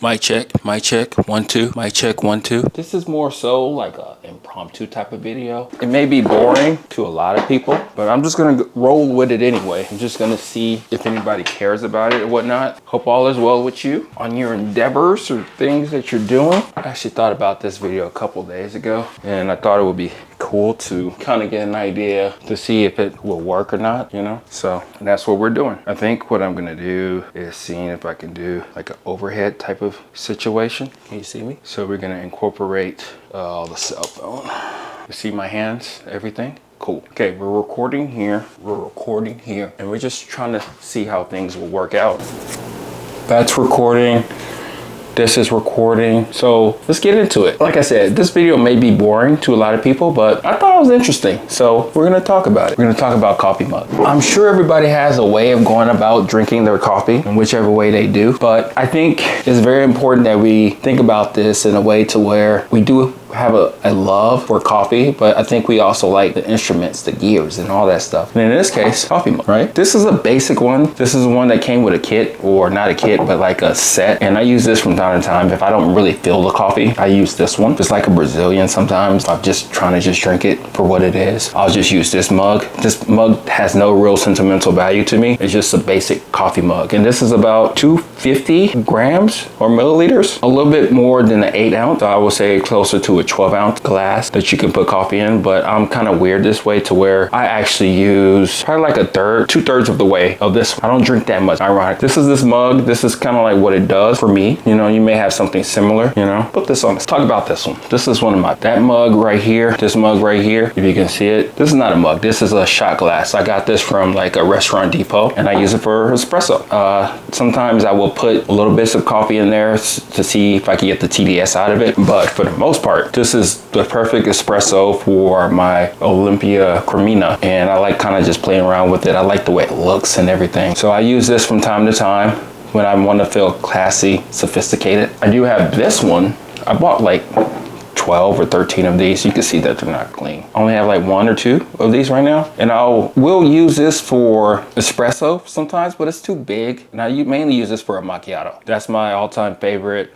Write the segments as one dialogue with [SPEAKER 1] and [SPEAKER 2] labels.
[SPEAKER 1] Mic check, 1 2. Mic check, 1 2. This is more so like a impromptu type of video. It may be boring to a lot of people, but I'm just gonna roll with it anyway. I'm just gonna see if anybody cares about it or whatnot. Hope all is well with you on your endeavors or things that you're doing. I actually thought about this video a couple days ago, and I thought it would be cool to kind of get an idea to see if it will work or not, you know? So that's what we're doing. I think what I'm gonna do is seeing if I can do like an overhead type of situation. Can you see me? So we're gonna incorporate the cell phone. You see my hands, everything? Cool. Okay, we're recording here, and we're just trying to see how things will work out. That's recording. This is recording. So let's get into it. Like I said, this video may be boring to a lot of people, but I thought it was interesting. So we're gonna talk about it. We're gonna talk about coffee mug. I'm sure everybody has a way of going about drinking their coffee in whichever way they do, but I think it's very important that we think about this in a way to where we do have a love for coffee, but I think we also like the instruments, the gears and all that stuff. And in this case, coffee mug, right? This is a basic one. This is one that came with a kit, or not a kit, but like a set. And I use this from time to time. If I don't really feel the coffee, I use this one. It's like a Brazilian sometimes. I'm just trying to drink it for what it is. I'll just use this mug. This mug has no real sentimental value to me. It's just a basic coffee mug. And this is about 250 grams or milliliters, a little bit more than an 8 ounce. So I would say closer to a 12-ounce glass that you can put coffee in, but I'm kind of weird this way to where I actually use probably like a third, 2/3 of the way of this. I don't drink that much. Ironic. This is this mug. This is kind of like what it does for me. You know, you may have something similar, you know. Put this on. Let's talk about this one. This is one of my, that mug right here, this mug right here, if you can see it. This is not a mug. This is a shot glass. I got this from like a restaurant depot, and I use it for espresso. Sometimes I will put a little bits of coffee in there to see if I can get the TDS out of it, but for the most part, this is the perfect espresso for my Olympia Cremina, and I like kind of just playing around with it. I like the way it looks and everything. So I use this from time to time when I want to feel classy, sophisticated. I do have this one. I bought like 12 or 13 of these. You can see that they're not clean. I only have like 1 or 2 of these right now, and will use this for espresso sometimes, but it's too big. And I mainly use this for a macchiato. That's my all-time favorite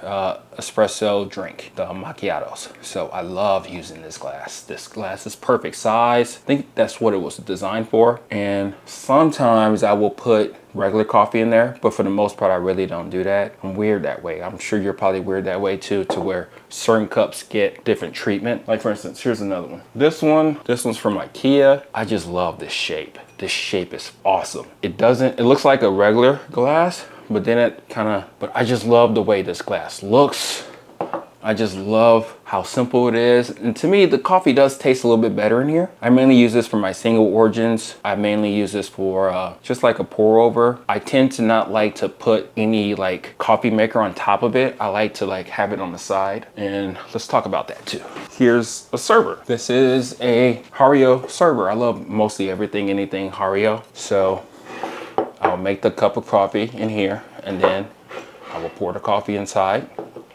[SPEAKER 1] espresso drink, the macchiatos. So I love using this glass. This glass is perfect size. I think that's what it was designed for. And sometimes I will put regular coffee in there, but for the most part I really don't do that. I'm weird that way. I'm sure you're probably weird that way too, to where certain cups get different treatment. Like for instance, here's another one. This one's from IKEA. I just love this shape. This shape is awesome. It looks like a regular glass, but then but I just love the way this glass looks. I just love how simple it is. And to me, the coffee does taste a little bit better in here. I mainly use this for my single origins. I mainly use this for just like a pour over. I tend to not like to put any like coffee maker on top of it. I like to like have it on the side. And let's talk about that too. Here's a server. This is a Hario server. I love mostly everything, anything Hario. So I'll make the cup of coffee in here, and then I will pour the coffee inside.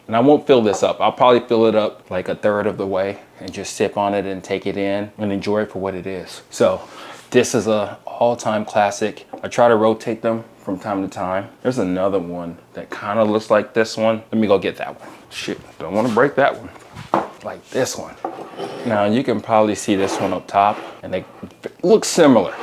[SPEAKER 1] And I won't fill this up. I'll probably fill it up like 1/3 of the way and just sip on it and take it in and enjoy it for what it is. So this is a all-time classic. I try to rotate them from time to time. There's another one that kind of looks like this one. Let me go get that one. Shit, don't want to break that one. Like this one. Now you can probably see this one up top, and they look similar.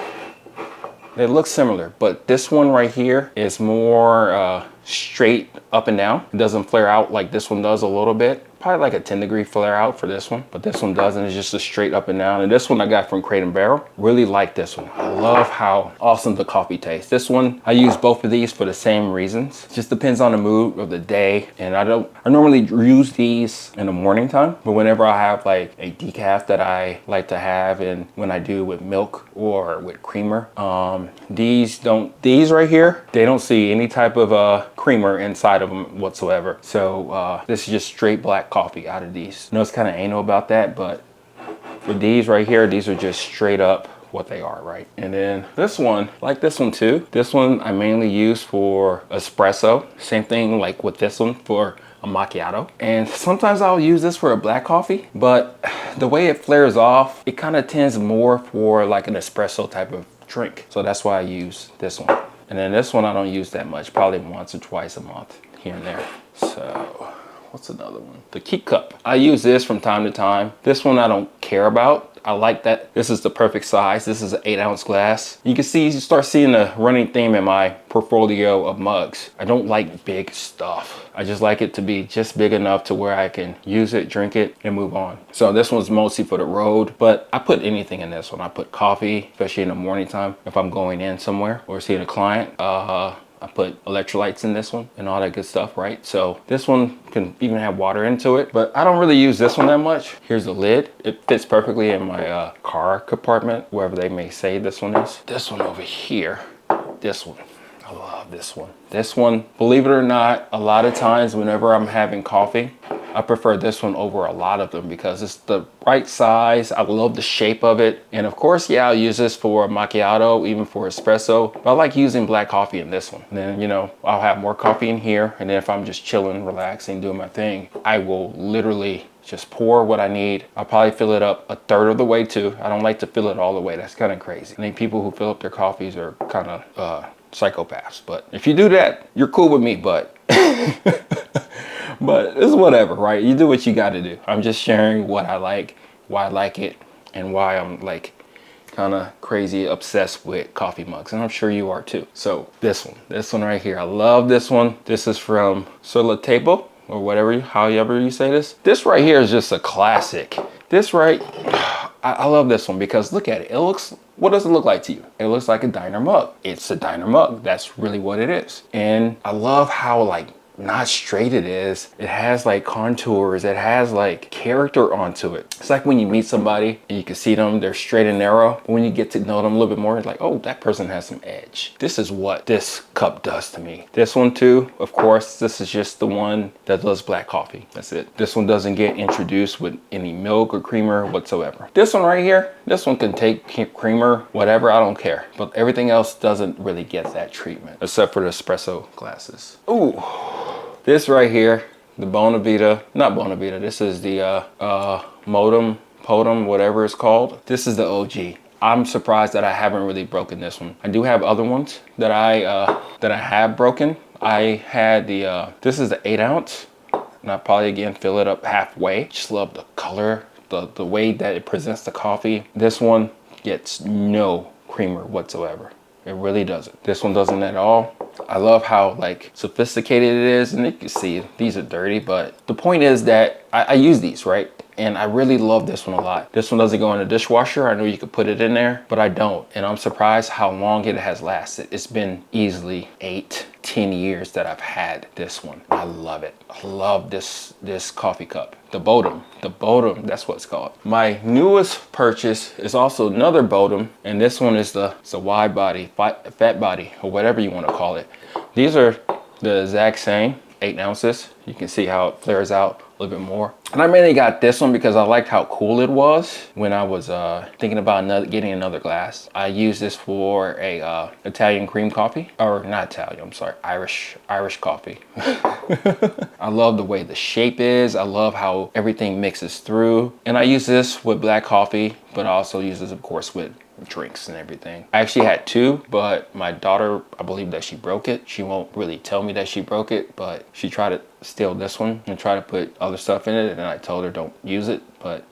[SPEAKER 1] They look similar, but this one right here is more straight up and down. It doesn't flare out like this one does a little bit. Probably like a 10-degree flare out for this one, but this one doesn't. It's just a straight up and down. And this one I got from Crate and Barrel. Really like this one. I love how awesome the coffee tastes. This one, I use both of these for the same reasons. It just depends on the mood of the day. And I normally use these in the morning time, but whenever I have like a decaf that I like to have, and when I do with milk or with creamer, these right here, they don't see any type of creamer inside of them whatsoever. So this is just straight black coffee out of these. I know it's kind of anal about that, but for these right here, these are just straight up what they are, right? And then this one, like this one too. This one I mainly use for espresso. Same thing like with this one for a macchiato. And sometimes I'll use this for a black coffee, but the way it flares off, it kind of tends more for like an espresso type of drink. So that's why I use this one. And then this one I don't use that much, probably once or twice a month here and there. So what's another one? The Keep Cup. I use this from time to time. This one I don't care about. I like that this is the perfect size. This is an 8-ounce glass. You can see, you start seeing a running theme in my portfolio of mugs. I don't like big stuff. I just like it to be just big enough to where I can use it, drink it, and move on. So this one's mostly for the road, but I put anything in this one. I put coffee, especially in the morning time if I'm going in somewhere or seeing a client. I put electrolytes in this one and all that good stuff, right? So this one can even have water into it, but I don't really use this one that much. Here's the lid. It fits perfectly in my car compartment, wherever they may say this one is. This one over here, this one. I love this one. This one, believe it or not, a lot of times whenever I'm having coffee, I prefer this one over a lot of them because it's the right size. I love the shape of it. And of course, yeah, I'll use this for macchiato, even for espresso. But I like using black coffee in this one. And then, you know, I'll have more coffee in here. And then if I'm just chilling, relaxing, doing my thing, I will literally just pour what I need. I'll probably fill it up a third of the way too. I don't like to fill it all the way. That's kind of crazy. I think people who fill up their coffees are kind of psychopaths. But if you do that, you're cool with me, but but it's whatever, right? You do what you got to do. I'm just sharing what I like, why I like it, and why I'm like kind of crazy obsessed with coffee mugs, and I'm sure you are too. So this one right here, I love this one. This is from Solatable, or whatever, however you say this. This right here is just a classic. This right, I love this one because look at it. It looks, what does it look like to you? It looks like a diner mug. It's a diner mug. That's really what it is. And I love how like not straight it is. It has like contours. It has like character onto it. It's like when you meet somebody and you can see them, they're straight and narrow. But when you get to know them a little bit more, it's like, oh, that person has some edge. This is what this cup does to me. This one too, of course, this is just the one that does black coffee. That's it. This one doesn't get introduced with any milk or creamer whatsoever. This one right here, this one can take creamer, whatever, I don't care. But everything else doesn't really get that treatment, except for the espresso glasses. Ooh. This right here, the Bonavita, not Bonavita, this is the Podum, whatever it's called. This is the OG. I'm surprised that I haven't really broken this one. I do have other ones that I have broken. I had the, this is the 8-ounce, and I probably again fill it up halfway. Just love the color, the way that it presents the coffee. This one gets no creamer whatsoever. It really doesn't. This one doesn't at all. I love how like sophisticated it is, and you can see these are dirty, but the point is that I use these, right? And I really love this one a lot. This one doesn't go in the dishwasher. I know you could put it in there, but I don't. And I'm surprised how long it has lasted. It's been easily 8-10 years that I've had this one. I love it. I love this coffee cup. The Bodum, that's what it's called. My newest purchase is also another Bodum, and this one is the wide body, fat body, or whatever you want to call it. These are the exact same, 8 ounces. You can see how it flares out a little bit more. And I mainly got this one because I liked how cool it was when I was thinking about getting another glass. I use this for a Italian cream coffee, or not Italian, I'm sorry, Irish coffee. I love the way the shape is. I love how everything mixes through. And I use this with black coffee, but I also use this, of course, with drinks and everything. I actually had 2, but my daughter, I believe that she broke it. She won't really tell me that she broke it, but she tried to steal this one and try to put other stuff in it, and I told her don't use it. But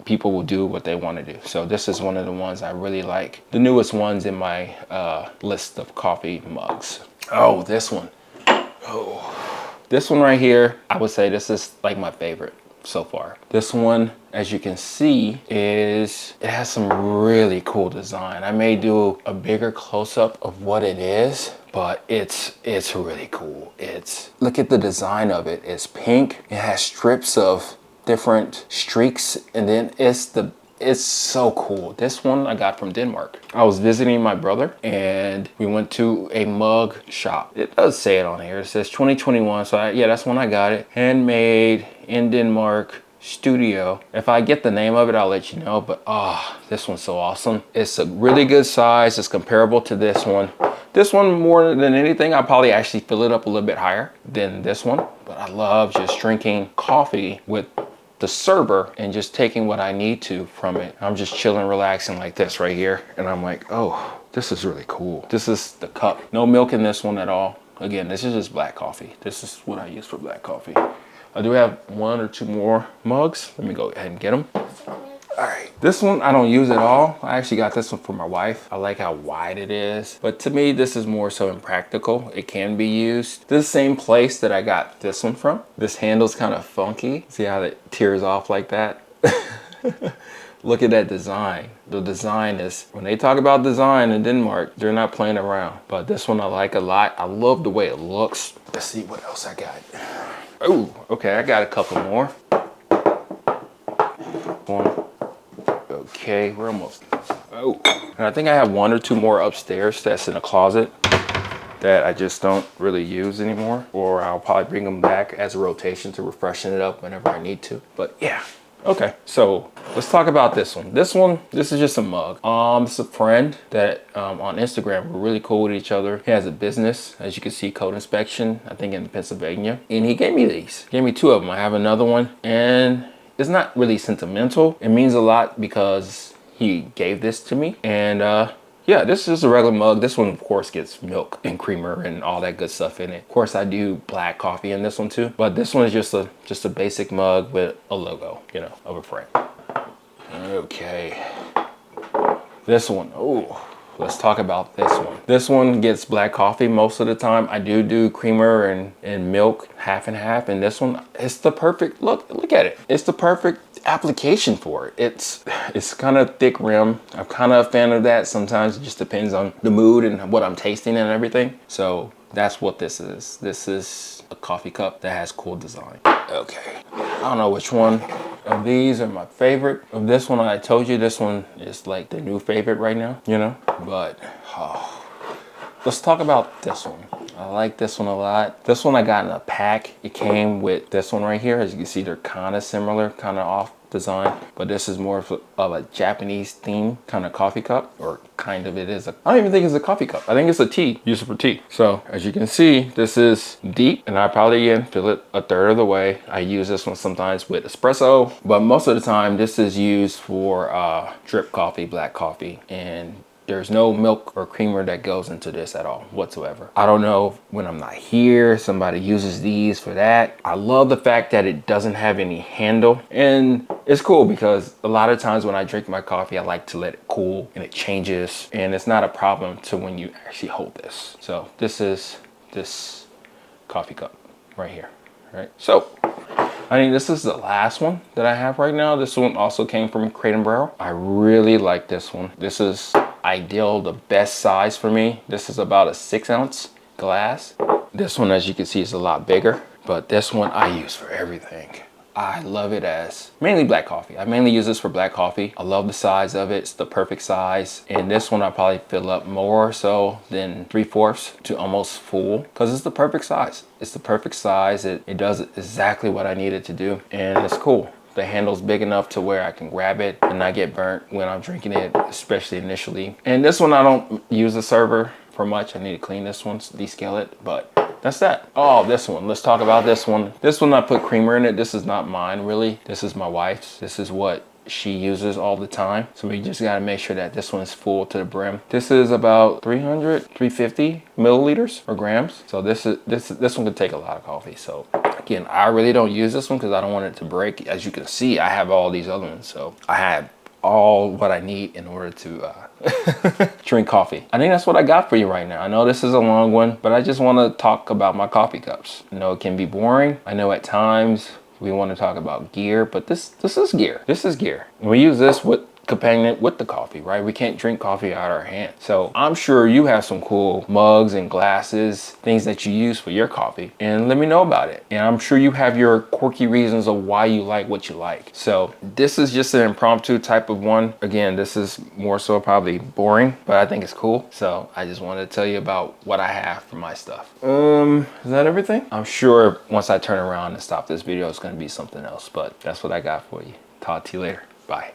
[SPEAKER 1] people will do what they want to do. So this is one of the ones I really like. The newest ones in my list of coffee mugs. Oh, this one. Oh, this one right here, I would say this is like my favorite so far. This one, as you can see, it has some really cool design. I may do a bigger close-up of what it is, but it's really cool. Look at the design of it. It's pink. It has strips of different streaks, and then it's so cool. This one I got from Denmark. I was visiting my brother and we went to a mug shop. It does say it on here. It says 2021. So yeah, that's when I got it. Handmade in Denmark studio. If I get the name of it, I'll let you know. But this one's so awesome. It's a really good size. It's comparable to this one. This one, more than anything, I'll probably actually fill it up a little bit higher than this one. But I love just drinking coffee with the server and just taking what I need to from it. I'm just chilling, relaxing like this right here. And I'm like, oh, this is really cool. This is the cup. No milk in this one at all. Again, this is just black coffee. This is what I use for black coffee. I do have 1 or 2 more mugs. Let me go ahead and get them. All right, this one I don't use at all. I actually got this one for my wife. I like how wide it is, but to me, this is more so impractical. It can be used. This same place that I got this one from. This handle's kind of funky. See how it tears off like that? Look at that design. The design is, when they talk about design in Denmark, they're not playing around. But this one I like a lot. I love the way it looks. Let's see what else I got. Oh, okay, I got a couple more. One. Okay, we're almost. Oh, and I think I have 1 or 2 more upstairs that's in a closet that I just don't really use anymore. Or I'll probably bring them back as a rotation to refreshen it up whenever I need to. But yeah. Okay, so let's talk about this one. This is just a mug. It's a friend that on Instagram, we're really cool with each other. He has a business, as you can see, Code Inspection, I think in Pennsylvania. And he gave me these. He gave me 2 of them. I have another one, and it's not really sentimental. It means a lot because he gave this to me. And yeah, this is a regular mug. This one, of course, gets milk and creamer and all that good stuff in it. Of course, I do black coffee in this one too. But this one is just a basic mug with a logo, you know, of a friend. Okay. This one, oh, let's talk about this one. This one gets black coffee most of the time. I do creamer and milk, half and half. And this one, it's the perfect, look at it. It's the perfect application for it. It's kind of thick rim. I'm kind of a fan of that. Sometimes it just depends on the mood and what I'm tasting and everything. So that's what this is. This is a coffee cup that has cool design. Okay, I don't know which one of these are my favorite. Of this one, I told you this one is like the new favorite right now, you know. But let's talk about this one. I like this one a lot. This one I got in a pack. It came with this one right here. As you can see, they're kind of similar, kind of off design, but this is more of a Japanese theme kind of coffee cup, or kind of. It is I don't even think it's a coffee cup. I think it's a tea, used for tea. So as you can see, this is deep, and I probably again fill it a third of the way. I use this one sometimes with espresso, but most of the time this is used for drip coffee, black coffee, and there's no milk or creamer that goes into this at all whatsoever. I don't know if when I'm not here, somebody uses these for that. I love the fact that it doesn't have any handle, and it's cool because a lot of times when I drink my coffee, I like to let it cool and it changes, and it's not a problem to when you actually hold this. So this is this coffee cup right here, right? So I think this is the last one that I have right now. This one also came from Crate and Barrel. I really like this one. This is ideal, the best size for me. This is about a 6-ounce glass. This one, as you can see, is a lot bigger, but this one I use for everything. I love it as mainly black coffee. I mainly use this for black coffee. I love the size of it. It's the perfect size. And this one I probably fill up more so than 3/4 to almost full, because it's the perfect size. It's the perfect size. It does exactly what I need it to do, and it's cool. The handle's big enough to where I can grab it and not get burnt when I'm drinking it, especially initially. And this one, I don't use the server for much. I need to clean this one, descale it, but that's that. Oh, this one, let's talk about this one. This one I put creamer in it. This is not mine really. This is my wife's. This is what she uses all the time. So we just gotta make sure that this one is full to the brim. This is about 350 milliliters or grams. So this one could take a lot of coffee. So again, I really don't use this one because I don't want it to break. As you can see, I have all these other ones. So I have all what I need in order to drink coffee. I think that's what I got for you right now. I know this is a long one, but I just want to talk about my coffee cups. I know it can be boring. I know at times we want to talk about gear, but this is gear. This is gear. We use this with companion with the coffee, right? We can't drink coffee out of our hand. So I'm sure you have some cool mugs and glasses, things that you use for your coffee, and let me know about it. And I'm sure you have your quirky reasons of why you like what you like. So this is just an impromptu type of one. Again, this is more so probably boring, but I think it's cool. So I just wanted to tell you about what I have for my stuff. Is that everything? I'm sure once I turn around and stop this video, it's going to be something else, but that's what I got for you. Talk to you later. Bye.